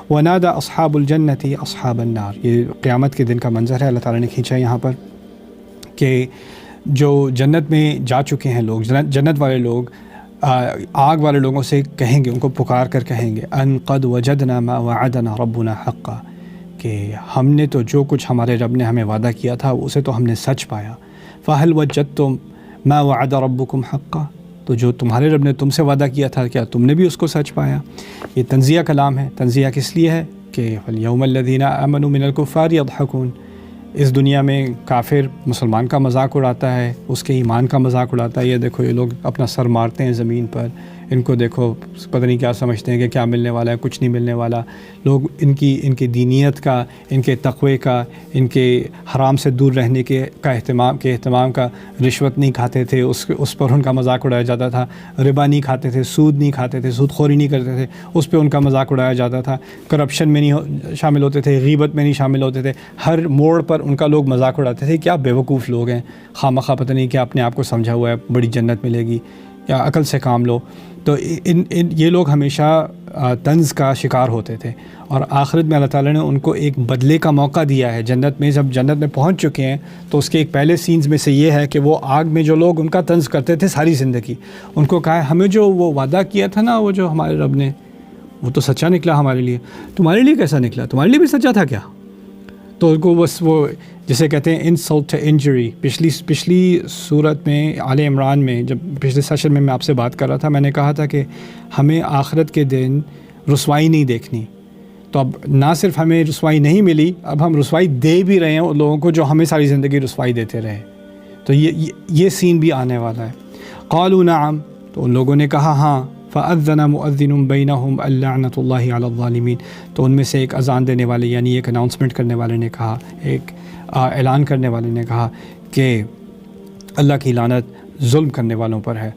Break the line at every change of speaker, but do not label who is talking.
ونادى اصحاب الجنة اصحاب النار، یہ قیامت کے دن کا منظر ہے، اللہ تعالیٰ نے کھینچا یہاں پر کہ جو جنت میں جا چکے ہیں لوگ، جنت والے لوگ آگ والے لوگوں سے کہیں گے، ان کو پکار کر کہیں گے ان قد وجدنا ما وعدنا ربنا حقا، کہ ہم نے تو جو کچھ ہمارے رب نے ہمیں وعدہ کیا تھا اسے تو ہم نے سچ پایا۔ فہل وجدتم ما وعد ربکم حقا، تو جو تمہارے رب نے تم سے وعدہ کیا تھا کیا تم نے بھی اس کو سچ پایا؟ یہ تنزیہ کلام ہے۔ تنزیہ کس لیے ہے کہ فَالْيَوْمَ الَّذِينَ آمَنُوا مِنَ الْكُفَّارِ يَضْحَكُونَ، اس دنیا میں کافر مسلمان کا مذاق اڑاتا ہے، اس کے ایمان کا مذاق اڑاتا ہے، یہ دیکھو یہ لوگ اپنا سر مارتے ہیں زمین پر، ان کو دیکھو پتہ نہیں کیا سمجھتے ہیں کہ کیا ملنے والا ہے، کچھ نہیں ملنے والا۔ لوگ ان کی دینیت کا، ان کے تقوی کا، ان کے حرام سے دور رہنے کے اہتمام کا، رشوت نہیں کھاتے تھے، اس پر ان کا مذاق اڑایا جاتا تھا، ربا نہیں کھاتے تھے، سود نہیں کھاتے تھے، سود خوری نہیں کرتے تھے، اس پہ ان کا مذاق اڑایا جاتا تھا، کرپشن میں نہیں شامل ہوتے تھے، غیبت میں نہیں شامل ہوتے تھے، ہر موڑ پر ان کا لوگ مذاق اڑاتے تھے۔ کیا بے وقوف لوگ ہیں، خواہ پتہ نہیں کہ اپنے آپ کو سمجھا ہوا ہے بڑی جنت ملے گی، یا عقل سے کام لو۔ تو یہ لوگ ہمیشہ طنز کا شکار ہوتے تھے، اور آخرت میں اللہ تعالیٰ نے ان کو ایک بدلے کا موقع دیا ہے جنت میں۔ جب جنت میں پہنچ چکے ہیں تو اس کے ایک پہلے سینز میں سے یہ ہے کہ وہ آگ میں جو لوگ ان کا طنز کرتے تھے ساری زندگی، ان کو کہا ہے ہمیں جو وہ وعدہ کیا تھا نا، وہ جو ہمارے رب نے، وہ تو سچا نکلا ہمارے لیے، تمہارے لیے کیسا نکلا؟ تمہارے لیے بھی سچا تھا کیا؟ تو ان کو بس وہ جسے کہتے ہیں انسلٹ ٹو انجری۔ پچھلی صورت میں آل عمران میں، جب پچھلے سیشن میں آپ سے بات کر رہا تھا، میں نے کہا تھا کہ ہمیں آخرت کے دن رسوائی نہیں دیکھنی۔ تو اب نہ صرف ہمیں رسوائی نہیں ملی، اب ہم رسوائی دے بھی رہے ہیں ان لوگوں کو جو ہمیں ساری زندگی رسوائی دیتے رہے۔ تو یہ سین بھی آنے والا ہے۔ قالوا نعم، تو ان لوگوں نے کہا ہاں۔ فأذن مؤذن بینہم اللعنۃ اللہ علی الظالمین، تو ان میں سے ایک اذان دینے والے یعنی ایک اناؤنسمنٹ کرنے والے نے کہا، ایک اعلان کرنے والے نے کہا کہ اللہ کی لعنت ظلم کرنے والوں پر ہے۔